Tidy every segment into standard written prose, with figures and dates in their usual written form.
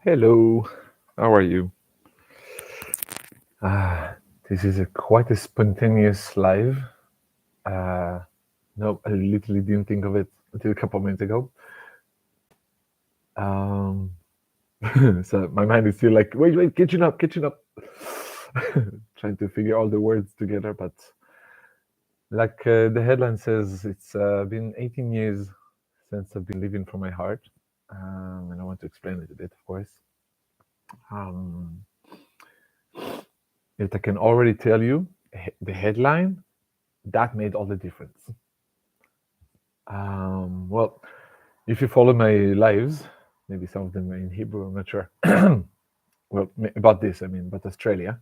Hello, how are you? This is quite a spontaneous live. Uh, no, I literally didn't think of it until a couple of minutes ago. Um, so my mind is still like, wait, kitchen up. Trying to figure all the words together, but like the headline says, it's been 18 years since I've been living from my heart. And I want to explain it a bit, of course. Um, Yet I can already tell you the headline that made all the difference. Well, if you follow my lives, maybe some of them are in Hebrew, I'm not sure. Well, about this, I mean, about Australia.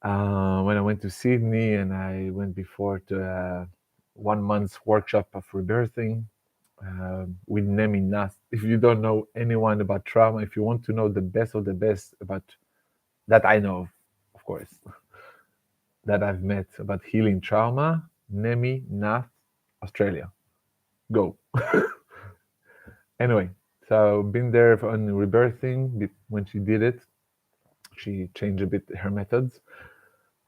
When I went to Sydney and I went before to a 1 month workshop of rebirthing with Nemi Nath. If you don't know anyone about trauma, if you want to know the best of the best about that I know of course, that I've met about healing trauma, Nemi Nath, Australia. Go. Anyway, so been there on rebirthing. When she did it, she changed a bit her methods.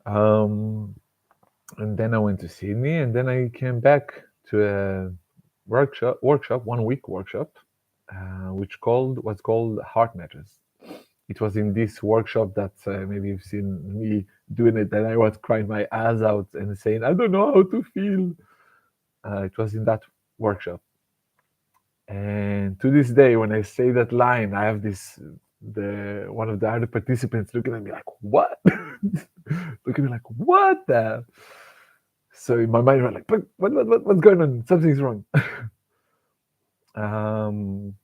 Um, and then I went to Sydney, and then I came back to a workshop 1 week workshop, which called was called Heart Matters. It was in this workshop that maybe you've seen me doing it, and I was crying my ass out and saying, "I don't know how to feel." It was in that workshop. And to this day, when I say that line, I have this the one of the other participants looking at me like, "What?" Looking at me like, "What the?" So in my mind, I'm like, "But what's going on? Something's wrong." um,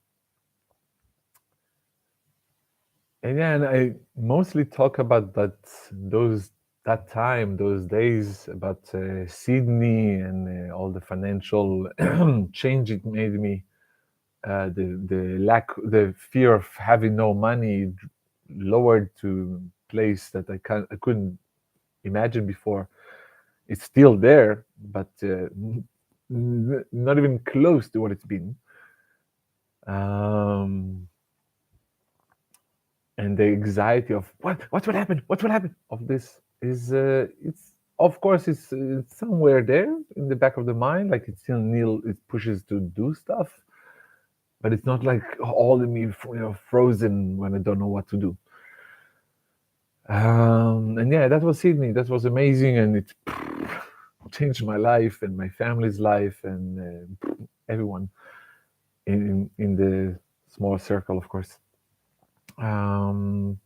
and yeah, and I mostly talk about that time, those days, about Sydney and all the financial change it made me, the fear of having no money lowered to place that I couldn't imagine before. It's still there, but not even close to what it's been. Um, and the anxiety of what will happen, what will happen of this is it's of course it's somewhere there in the back of the mind, like it's still Neil. It pushes to do stuff, but it's not like all in me, frozen when I don't know what to do. And yeah, that was Sydney. That was amazing, and it changed my life and my family's life and everyone in the small circle, of course. Um,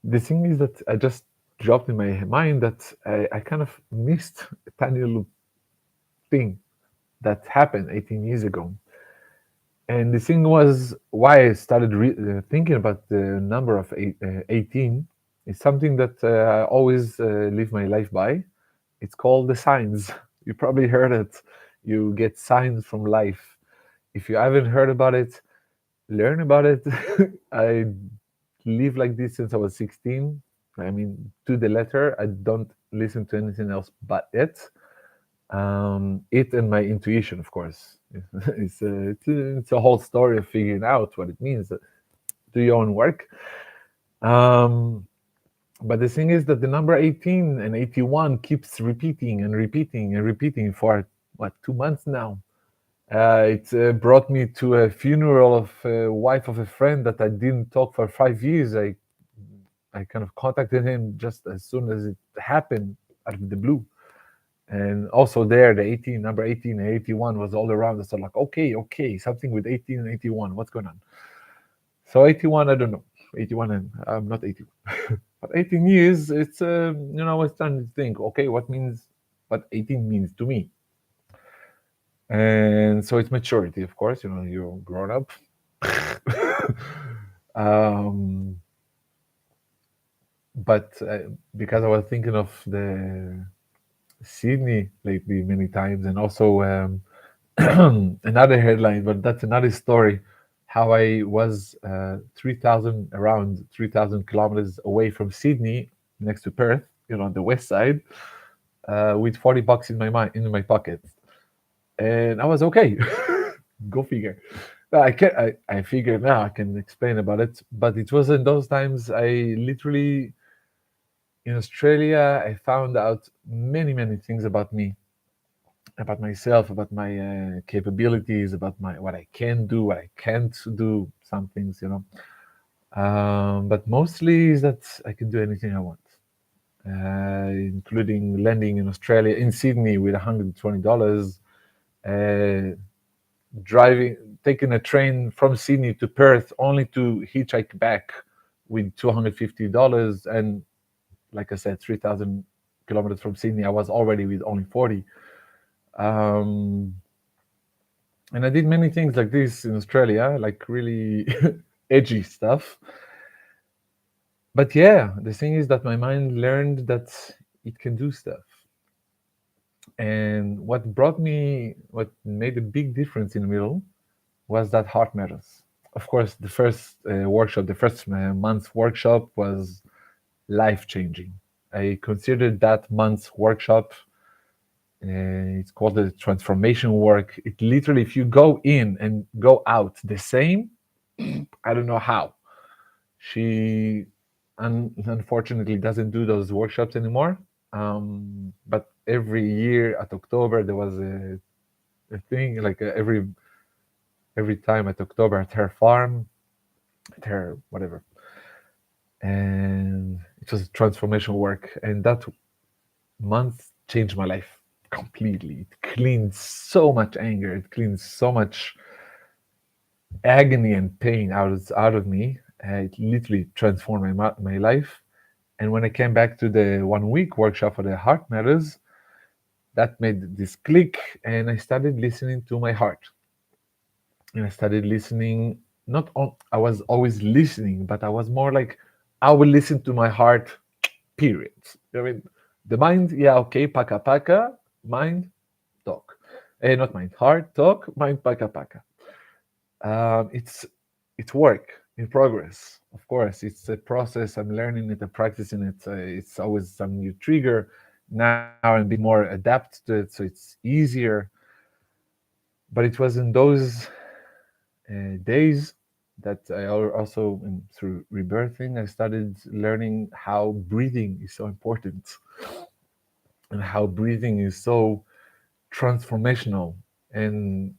the thing is that I just dropped in my mind that I kind of missed a tiny little thing that happened 18 years ago. And the thing was why I started thinking about the number of 18 is something that I always live my life by. It's called the signs. You probably heard it. You get signs from life. If you haven't heard about it, learn about it. I live like this since I was 16. I mean, to the letter, I don't listen to anything else but it. It and my intuition, of course. It's a whole story of figuring out what it means. Do your own work. Um, but the thing is that the number 18 and 81 keeps repeating and repeating and repeating for what, 2 months now. It brought me to a funeral of a wife of a friend that I didn't talk for 5 years. I kind of contacted him just as soon as it happened out of the blue. And also there, the 18, number 18 and 81 was all around. So like, okay, something with 18 and 81. What's going on? So 81, I don't know. 81 and I'm not 81. But 18 years, it's, I was trying to think, okay, what 18 means to me. And so it's maturity, of course, you're grown up. um, but because I was thinking of the Sydney lately many times, and also another headline, but that's another story. How I was 3,000 kilometers away from Sydney, next to Perth, on the west side, with $40 in my pocket, and I was okay. Go figure. I figure now I can explain about it, but it was in those times I literally in Australia I found out many things about me, about myself, about my capabilities, about my what I can do, what I can't do. Some things, but mostly is that I can do anything I want, including landing in Australia in Sydney with $120, uh, taking a train from Sydney to Perth only to hitchhike back with $250, and like I said, 3,000 kilometers from Sydney. I was already with only 40. Um, and I did many things like this in Australia, like really edgy stuff. But yeah, the thing is that my mind learned that it can do stuff. And what made a big difference in the middle was that heart matters. Of course, the first workshop, the first month's workshop was life changing. I considered that month's workshop, it's called the transformation work. It literally, if you go in and go out the same, I don't know how. She unfortunately doesn't do those workshops anymore. But every year at October, there was a thing like every time at October at her farm, at her whatever, and it was transformation work, and that month changed my life completely. It cleaned so much anger, it cleaned so much agony and pain out of me. It literally transformed my life. And when I came back to the 1 week workshop for the heart matters, that made this click, and I started listening to my heart. And I started listening. Not on, I was always listening, but I was more like I will listen to my heart. Period. I mean, the mind, yeah, okay, paka paka, mind, talk. Not mind, heart, talk, mind, paka paka. It's work in progress. Of course, it's a process. I'm learning it and practicing it. It's always some new trigger. Now I'm being more adapt to it, so it's easier. But it was in those days that also through rebirthing, I started learning how breathing is so important and how breathing is so transformational. And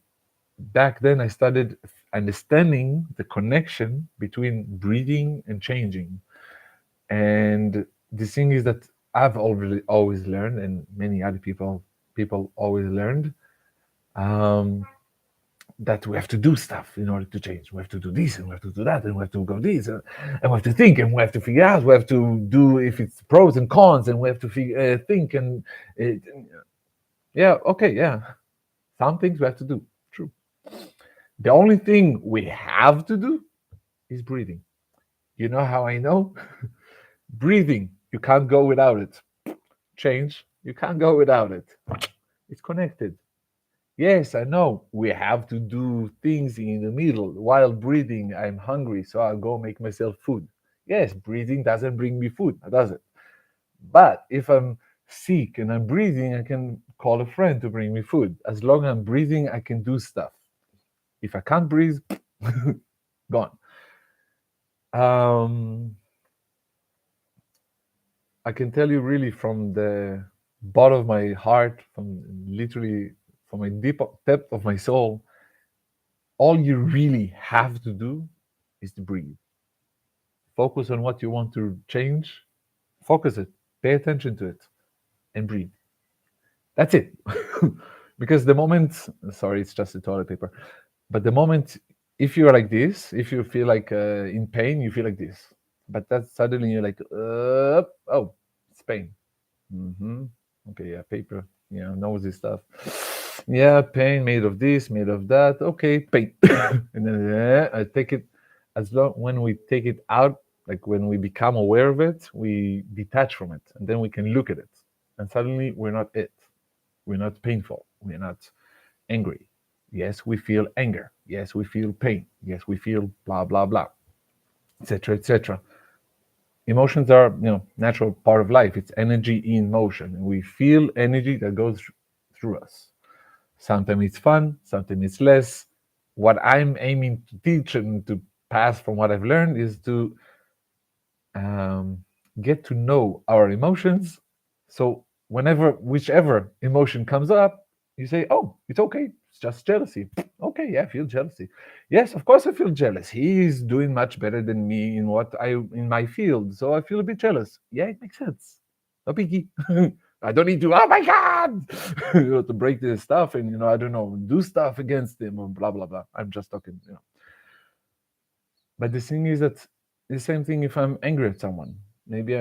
back then, I started understanding the connection between breathing and changing. And the thing is that I've already always learned, and many other people always learned, um, that we have to do stuff in order to change. We have to do this, and we have to do that, and we have to go this, and we have to think, and we have to figure out. We have to do if it's pros and cons, and we have to think and uh, yeah, okay, yeah. Some things we have to do. True. The only thing we have to do is breathing. You know how I know? Breathing. You can't go without it. Change. You can't go without it. It's connected. Yes, I know. We have to do things in the middle. While breathing, I'm hungry, so I'll go make myself food. Yes, breathing doesn't bring me food, does it? But if I'm sick and I'm breathing, I can call a friend to bring me food. As long as I'm breathing, I can do stuff. If I can't breathe, gone. Um, I can tell you really from the bottom of my heart, from literally from my deep depth of my soul, all you really have to do is to breathe. Focus on what you want to change, focus it, pay attention to it, and breathe. That's it. Because the moment, sorry, it's just the toilet paper, but the moment, if you're like this, if you feel like in pain, you feel like this. But that suddenly you're like, oh, it's pain. hmm Okay, yeah, paper. Yeah, nosy stuff. Yeah, pain made of this, made of that. Okay, pain. And then I take it as long when we take it out, like when we become aware of it, we detach from it, and then we can look at it, and suddenly we're not it. We're not painful. We're not angry. Yes, we feel anger. Yes, we feel pain. Yes, we feel blah blah blah, etc. etc. Emotions are, natural part of life. It's energy in motion, and we feel energy that goes through us. Sometimes it's fun, sometimes it's less. what I'm aiming to teach and to pass from what I've learned is to um, get to know our emotions. So whenever, whichever emotion comes up, you say, "Oh, it's okay. It's just jealousy." Okay, yeah, I feel jealousy. Yes, of course I feel jealous. He's doing much better than me in my field, so I feel a bit jealous. Yeah, it makes sense. No biggie. I don't need to. Oh my god, to break this stuff and I don't know, do stuff against him or blah blah blah. I'm just talking. But the thing is that the same thing if I'm angry at someone. Maybe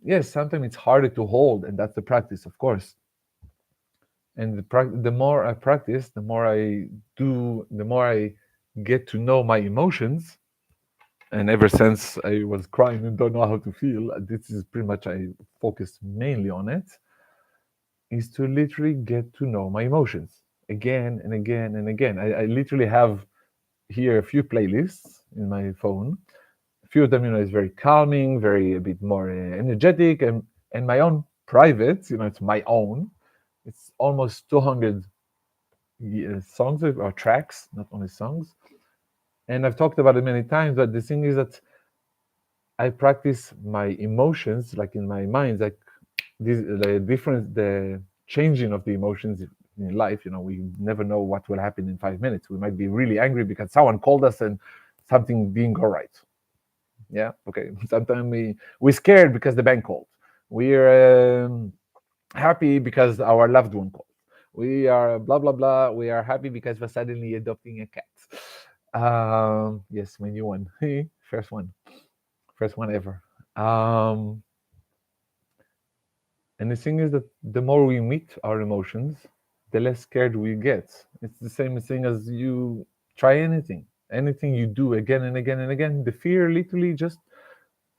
yes, sometimes it's harder to hold, and that's the practice, of course. And the more I practice, the more I do, the more I get to know my emotions. And ever since I was crying and don't know how to feel, this is pretty much I focused mainly on it, is to literally get to know my emotions again and again and again. I literally have here a few playlists in my phone. A few of them, is very calming, very a bit more energetic, and my own private, it's my own. It's almost 200 songs or tracks, not only songs. And I've talked about it many times, but the thing is that I practice my emotions, like in my mind, like the changing of the emotions in life. We never know what will happen in 5 minutes. We might be really angry because someone called us and something didn't go right. Yeah, okay. Sometimes we're scared because the bank called. We're happy because our loved one called. We are blah blah blah. We are happy because we're suddenly adopting a cat. Yes, my new one, first one ever. Um, and the thing is that the more we meet our emotions, the less scared we get. It's the same thing as you try anything you do again and again and again. The fear literally just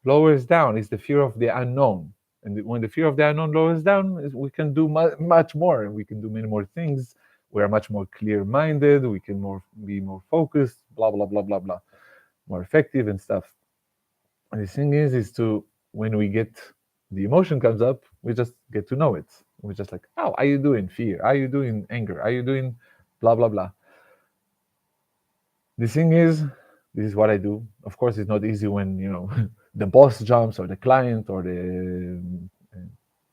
lowers down. It's the fear of the unknown. And when the fear of the unknown lowers down, we can do much more. We can do many more things. We are much more clear-minded. We can be more focused. Blah blah blah blah blah. More effective and stuff. And the thing is to when we get the emotion comes up, we just get to know it. We're just like, how are you doing? Fear? Are you doing anger? Are you doing blah blah blah? The thing is, this is what I do. Of course, it's not easy when the boss jumps or the client or the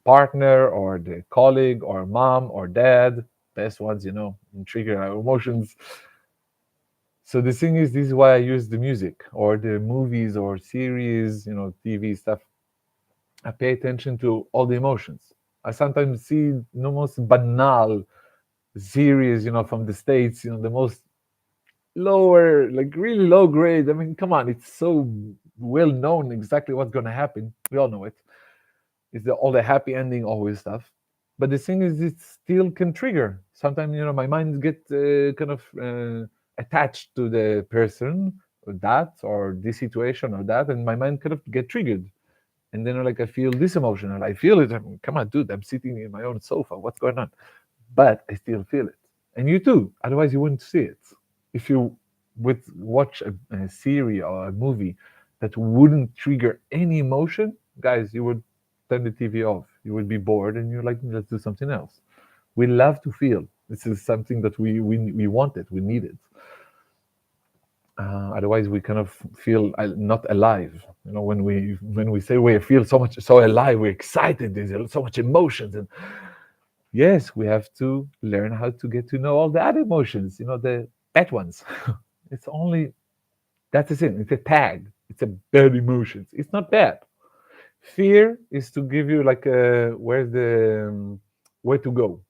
partner or the colleague or mom or dad, best ones, and trigger our emotions. So the thing is, this is why I use the music or the movies or series, TV stuff. I pay attention to all the emotions. I sometimes see the most banal series, from the States, the most lower, like really low grade. I mean, come on, it's so well known exactly what's going to happen. We all know it. It's all the happy ending, always stuff. But the thing is, it still can trigger. Sometimes, my mind get kind of attached to the person or that or this situation or that, and my mind kind of get triggered. And then like I feel this emotion and I feel it. Come on, dude, I'm sitting in my own sofa. What's going on? But I still feel it. And you too. Otherwise, you wouldn't see it. If you would watch a series or a movie that wouldn't trigger any emotion, guys, you would turn the TV off. You would be bored and you're like, let's do something else. We love to feel. This is something that we wanted, we needed. Otherwise, we kind of feel not alive. When we say we feel so alive, we're excited. There's so much emotions, and yes, we have to learn how to get to know all the other emotions. The bad ones. It's only that's the thing. It's a tag. It's a bad emotions. It's not bad. Fear is to give you like where to go.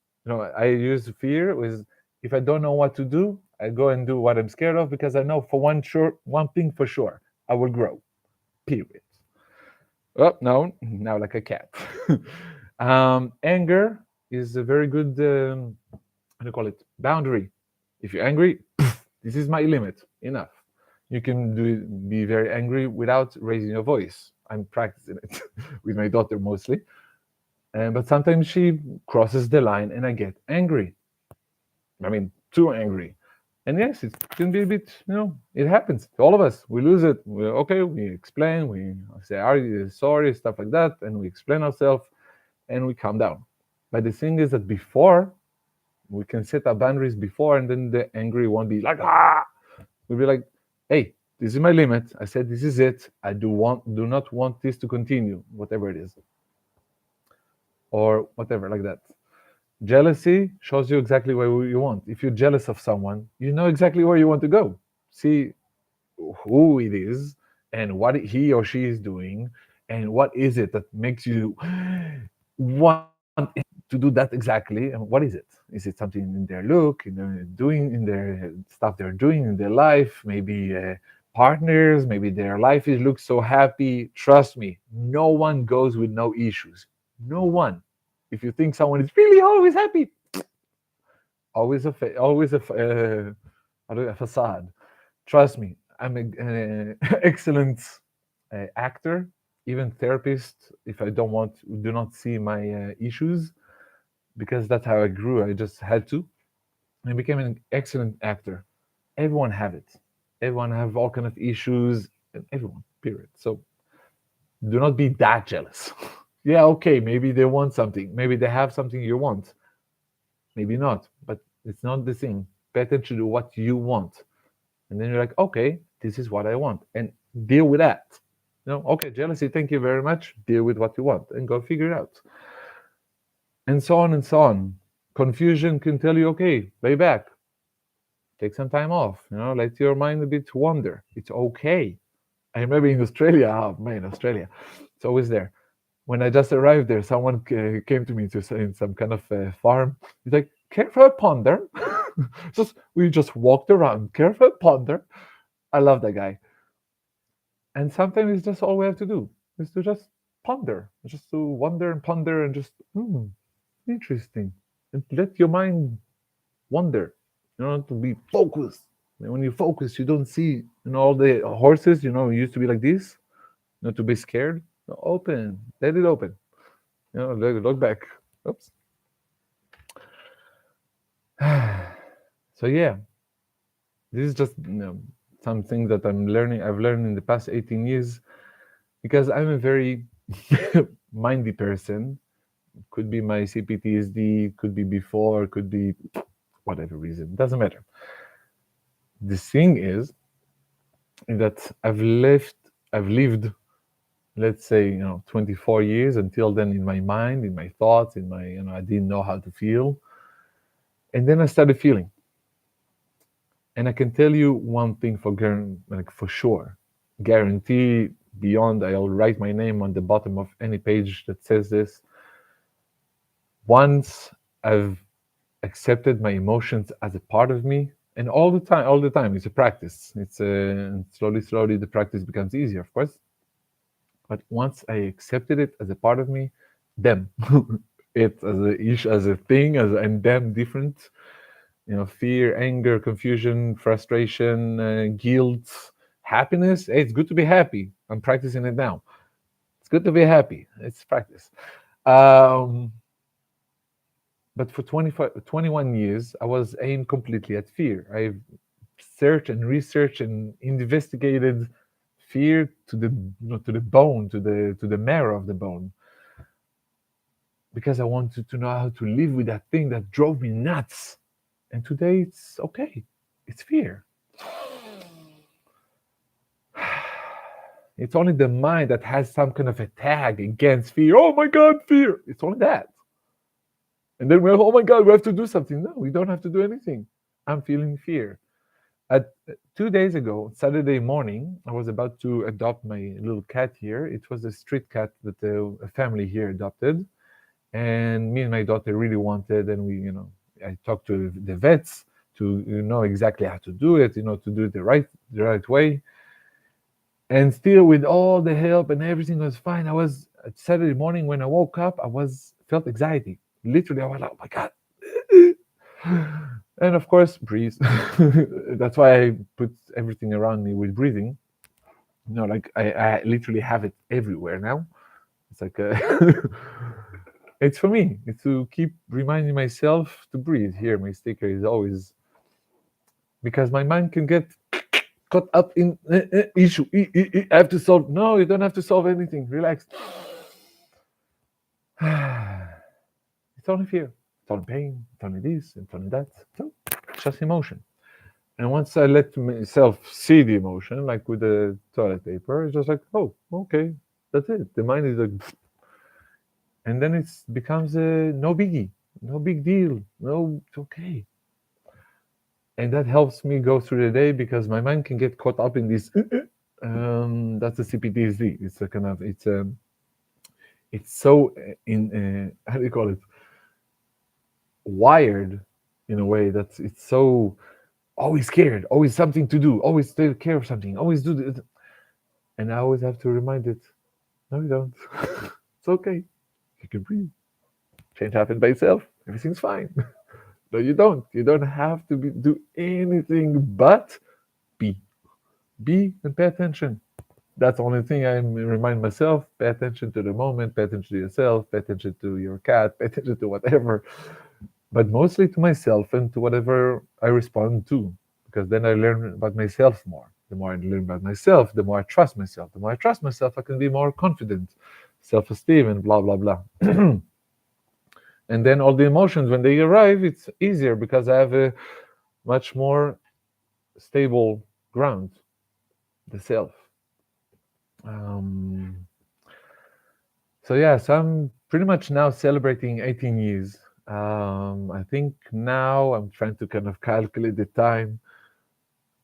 I use fear with if I don't know what to do, I go and do what I'm scared of because I know for one thing for sure, I will grow. Period. Oh no, now like a cat. Anger is a very good how do you call it boundary. If you're angry, this is my limit. Enough. You can be very angry without raising your voice. I'm practicing it with my daughter mostly. But sometimes she crosses the line and I get angry. I mean, too angry. And yes, it can be a bit, it happens to all of us. We lose it. Okay, we explain, we say, are you sorry, stuff like that. And we explain ourselves and we calm down. But the thing is that before We can set our boundaries before, and then the angry won't be like, ah. We'll be like, hey, this is my limit. I said this is it. I do not want this to continue, whatever it is, or whatever like that. Jealousy shows you exactly where you want. If you're jealous of someone, you know exactly where you want to go. See who it is and what he or she is doing, and what is it that makes you want to do that exactly, and what is it? Is it something in their look, in their doing, in their stuff they're doing in their life, maybe partners, maybe their life is looks so happy. Trust me, no one goes with no issues. No one. If you think someone is really always happy, a facade. Trust me, I'm an excellent actor, even therapist. If I don't want, do not see my issues, because that's how I grew. I just had to. I became an excellent actor. Everyone have it. Everyone have all kind of issues. Everyone, period. So do not be that jealous. Yeah, okay, maybe they want something. Maybe they have something you want. Maybe not, but it's not the thing. Pay attention to what you want. And then you're like, okay, this is what I want. And deal with that. No, okay, jealousy, thank you very much. Deal with what you want and go figure it out. And so on and so on. Confusion can tell you, okay, lay back, take some time off, let your mind a bit wander. It's okay. I remember in Australia, oh man, Australia, it's always there. When I just arrived there, someone came to me to say in some kind of farm. He's like, care for a ponder? We just walked around, care for a ponder? I love that guy. And sometimes it's just all we have to do is to just ponder, just to wonder and ponder and just, interesting. And let your mind wander, to be focused. And when you focus, you don't see, all the horses, used to be like this, not to be scared. Open, let it open. Look back. Oops. So yeah, this is just something that I've learned in the past 18 years, because I'm a very mindy person. Could be my CPTSD, could be before, could be whatever reason. Doesn't matter. The thing is that I've lived, let's say, 24 years until then, in my mind, in my thoughts, in my, I didn't know how to feel. And then I started feeling. And I can tell you one thing like for sure, guarantee beyond. I'll write my name on the bottom of any page that says this. Once I've accepted my emotions as a part of me, and all the time, it's a practice. It's slowly the practice becomes easier, of course. But once I accepted it as a part of me, them, it as a issue, as a thing, and them different. Fear, anger, confusion, frustration, guilt, happiness. Hey, it's good to be happy. I'm practicing it now. It's good to be happy. It's practice. Um, but for 21 years, I was aimed completely at fear. I've searched and researched and investigated fear to the bone, to the marrow of the bone, because I wanted to know how to live with that thing that drove me nuts. And today it's okay. It's fear. It's only the mind that has some kind of a tag against fear. Oh my God, fear. It's only that. And then oh my God, we have to do something. No, we don't have to do anything. I'm feeling fear. 2 days ago, Saturday morning, I was about to adopt my little cat here. It was a street cat that a family here adopted. And me and my daughter really wanted, and I talked to the vets to know exactly how to do it, to do it the right way. And still, with all the help and everything was fine. I was Saturday morning when I woke up, felt anxiety. Literally, I was like, oh my God. And of course, breathe. That's why I put everything around me with breathing. Like I literally have it everywhere now. It's like it's for me. It's to keep reminding myself to breathe. Here, my sticker is always, because my mind can get caught up in issue. I have to solve. No, you don't have to solve anything. Relax. It's only fear. told me pain, told me this, and told me that. So it's just emotion. And once I let myself see the emotion, like with the toilet paper, it's just like, oh, okay, that's it. The mind is like, and then it becomes a no biggie, no big deal, no, it's okay. And that helps me go through the day because my mind can get caught up in this. That's the CPTSD. It's a kind of it's so in how do you call it, wired in a way that it's so always scared, always something to do, always take care of something, always do this. And I always have to remind it, no, you don't. It's okay. You can breathe. Change happens by itself. Everything's fine. No, you don't. You don't have to do anything but be. Be and pay attention. That's the only thing I remind myself. Pay attention to the moment, pay attention to yourself, pay attention to your cat, pay attention to whatever. But mostly to myself and to whatever I respond to. Because then I learn about myself more. The more I learn about myself, the more I trust myself. The more I trust myself, I can be more confident, self esteem, and blah, blah, blah. And then all the emotions, when they arrive, it's easier because I have a much more stable ground, the self. Um, so yeah, so I'm pretty much now celebrating 18 years. I think now I'm trying to kind of calculate the time.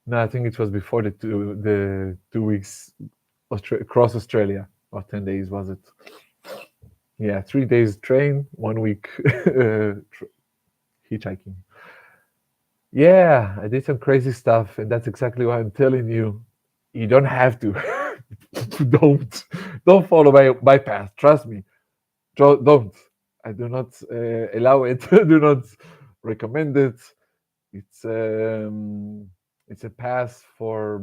No, I think it was before the 2 weeks across Australia, or 10 days was it? Yeah, 3 days train, 1 week hitchhiking. Yeah, I did some crazy stuff, and that's exactly why I'm telling you, you don't have to. don't don't follow my path. Trust me. Don't. I do not allow it. Do not recommend it. It's um, it's a path for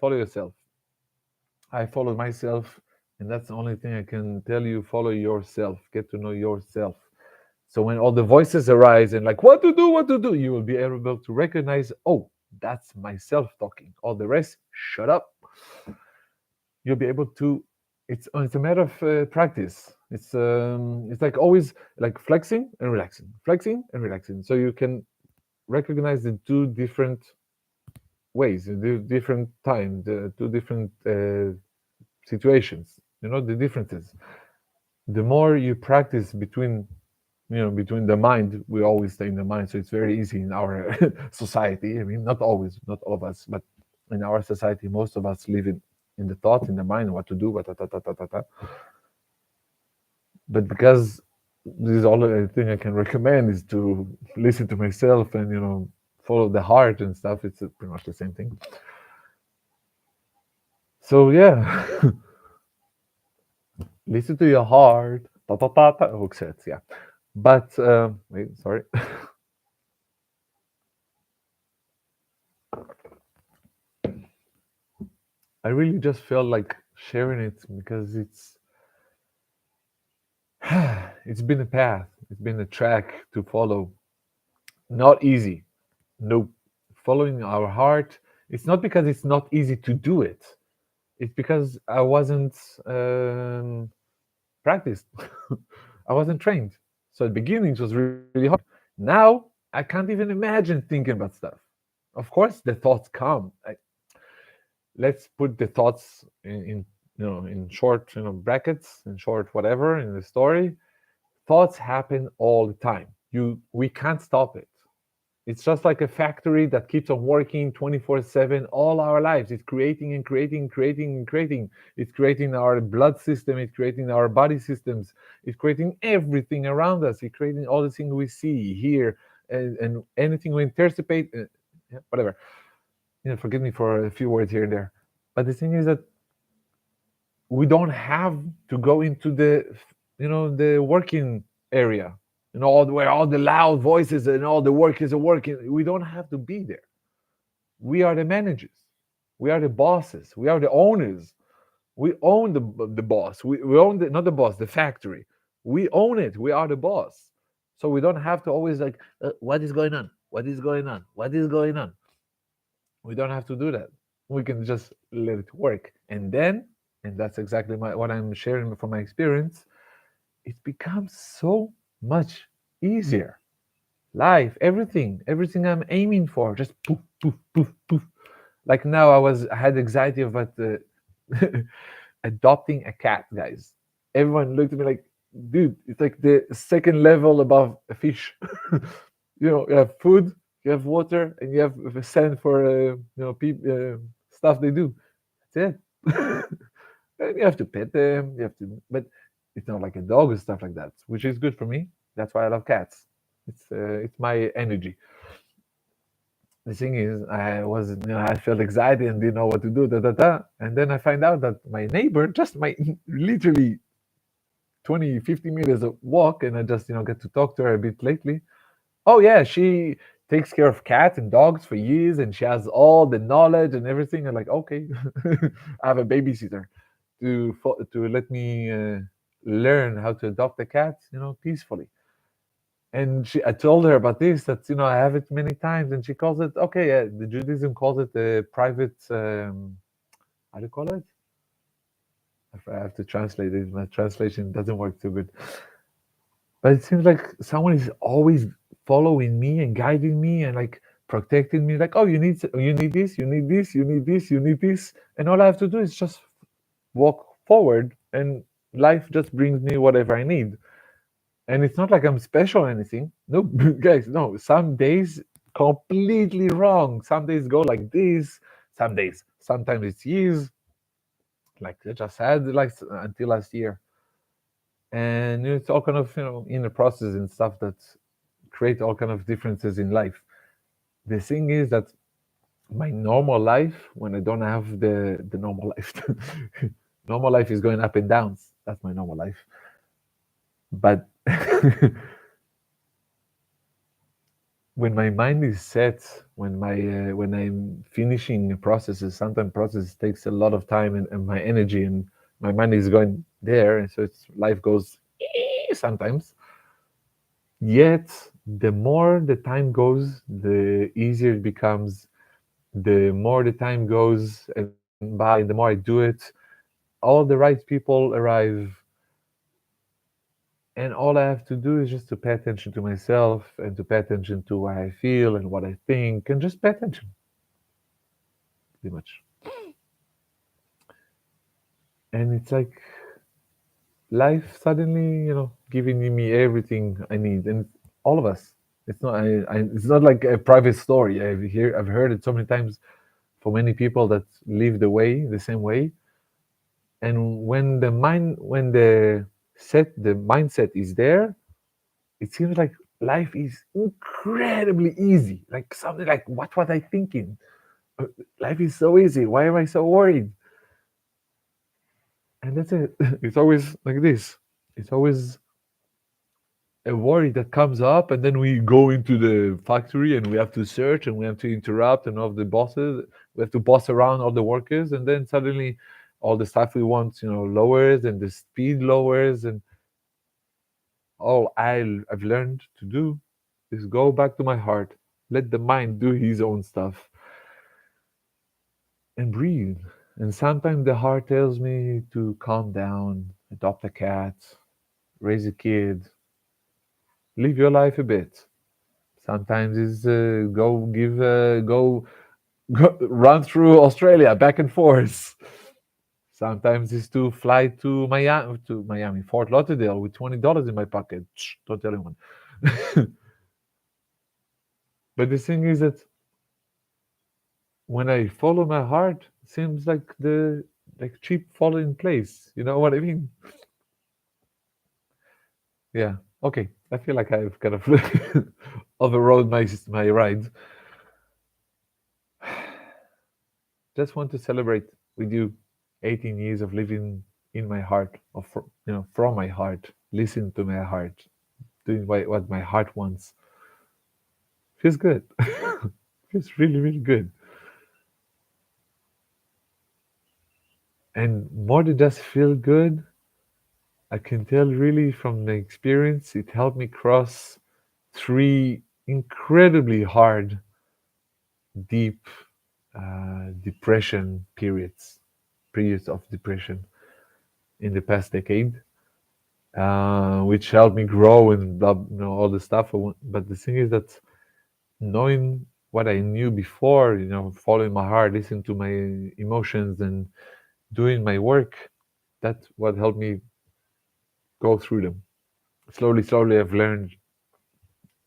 follow yourself. I follow myself, and that's the only thing I can tell you. Follow yourself. Get to know yourself. So when all the voices arise and like what to do, you will be able to recognize, oh, that's myself talking. All the rest, shut up. You'll be able to. It's a matter of practice. It's like always like flexing and relaxing. So you can recognize the two different ways, the different time, the two different situations. You know the differences. The more you practice between the mind, we always stay in the mind, so it's very easy in our society. I mean, not always, not all of us, but in our society, most of us live in the thought, in the mind, what to do, what ta, ta, ta, ta, ta, ta. But because this is all the thing I can recommend is to listen to myself and follow the heart and stuff. It's pretty much the same thing. So yeah, listen to your heart. Ta ta ta ta. Hook sets, yeah. But wait, sorry. I really just felt like sharing it because it's been a path, it's been a track to follow. Not easy. No, following our heart. It's not because it's not easy to do it. It's because I wasn't practiced. I wasn't trained. So at the beginning it was really hard. Now I can't even imagine thinking about stuff. Of course, the thoughts come. Let's put the thoughts in short brackets, in short whatever in the story. Thoughts happen all the time. We can't stop it. It's just like a factory that keeps on working 24/7 all our lives. It's creating and creating, creating and creating. It's creating our blood system. It's creating our body systems. It's creating everything around us. It's creating all the things we see, hear, and anything we anticipate. Yeah, whatever. Forgive me for a few words here and there. But the thing is that we don't have to go into the working area, where all the loud voices and all the workers are working. We don't have to be there. We are the managers. We are the bosses. We are the owners. We own the boss. We own not the boss, the factory. We own it. We are the boss. So we don't have to always like, what is going on? What is going on? What is going on? We don't have to do that. We can just let it work. And that's exactly what I'm sharing from my experience, it becomes so much easier. Life, everything I'm aiming for, just poof, poof, poof, poof. Like now, I had anxiety about adopting a cat, guys. Everyone looked at me like, dude, it's like the second level above a fish. You have food, you have water, and you have sand for stuff they do. That's it. And you have to pet them. You have to, but it's not like a dog and stuff like that, which is good for me. That's why I love cats. It's my energy. The thing is, I felt excited and didn't know what to do, da da da. And then I find out that my neighbor, just my literally 20, 50 meters of walk, and I just, get to talk to her a bit lately. Oh yeah, she takes care of cats and dogs for years, and she has all the knowledge and everything. I'm like, okay, I have a babysitter to let me learn how to adopt a cat, peacefully. And I told her about this, that I have it many times, and she calls it, okay. The Judaism calls it a private. How do you call it? I have to translate it. My translation doesn't work too good. But it seems like someone is always following me and guiding me and like protecting me. Like, oh, you need this, you need this, you need this, you need this, and all I have to do is just walk forward, and life just brings me whatever I need. And it's not like I'm special or anything. No, guys, no. Some days completely wrong. Some days go like this. Sometimes it's years. Like I just had like until last year, and it's all kind of inner process and stuff that create all kind of differences in life. The thing is that my normal life, when I don't have the normal life, normal life is going up and downs. That's my normal life. But when my mind is set, when I'm finishing processes, sometimes process takes a lot of time and my energy, and my mind is going there, and so it's life goes sometimes. Yet the more the time goes, the easier it becomes. The more the time goes and by, and the more I do it, all the right people arrive, and all I have to do is just to pay attention to myself and to pay attention to what I feel and what I think, and just pay attention, pretty much. And it's like life suddenly, giving me everything I need, and all of us. It's not like a private story. I've heard it so many times for many people that live the same way. And when the mindset is there, it seems like life is incredibly easy. Like something like, what was I thinking? Uh, Life is so easy. Why am I so worried? And that's it. It's always like this. It's always a worry that comes up, and then we go into the factory and we have to search and we have to interrupt and all the bosses. We have to boss around all the workers, and then suddenly all the stuff we want, lowers, and the speed lowers, and all I've learned to do is go back to my heart, let the mind do his own stuff, and breathe. And sometimes the heart tells me to calm down, adopt a cat, raise a kid, live your life a bit. Sometimes it's go run through Australia back and forth. Sometimes it's to fly to Miami, Fort Lauderdale with $20 in my pocket. Shh, don't tell anyone. But the thing is that when I follow my heart, it seems like the like cheap fall in place. You know what I mean? Yeah. Okay. I feel like I've kind of overrode my ride. Just want to celebrate with you 18 years of living in my heart, from my heart, listen to my heart, doing what my heart wants. Feels good. Feels really, really good. And more than just feel good, I can tell really from the experience, it helped me cross three incredibly hard, deep periods of depression in the past decade. which helped me grow and all the stuff. But the thing is that knowing what I knew before, following my heart, listening to my emotions, and doing my work, that's what helped me go through them. Slowly, slowly, I've learned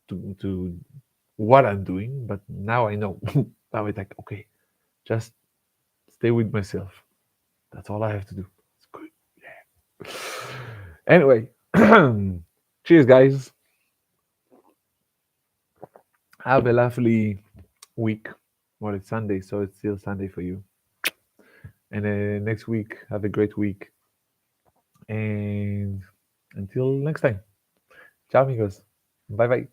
to what I'm doing, but now I know. Now it's like, okay, just stay with myself. That's all I have to do. It's good. Anyway, cheers, guys. Have a lovely week. Well, it's Sunday, so it's still Sunday for you. And next week, have a great week. And until next time, ciao, amigos. Bye bye.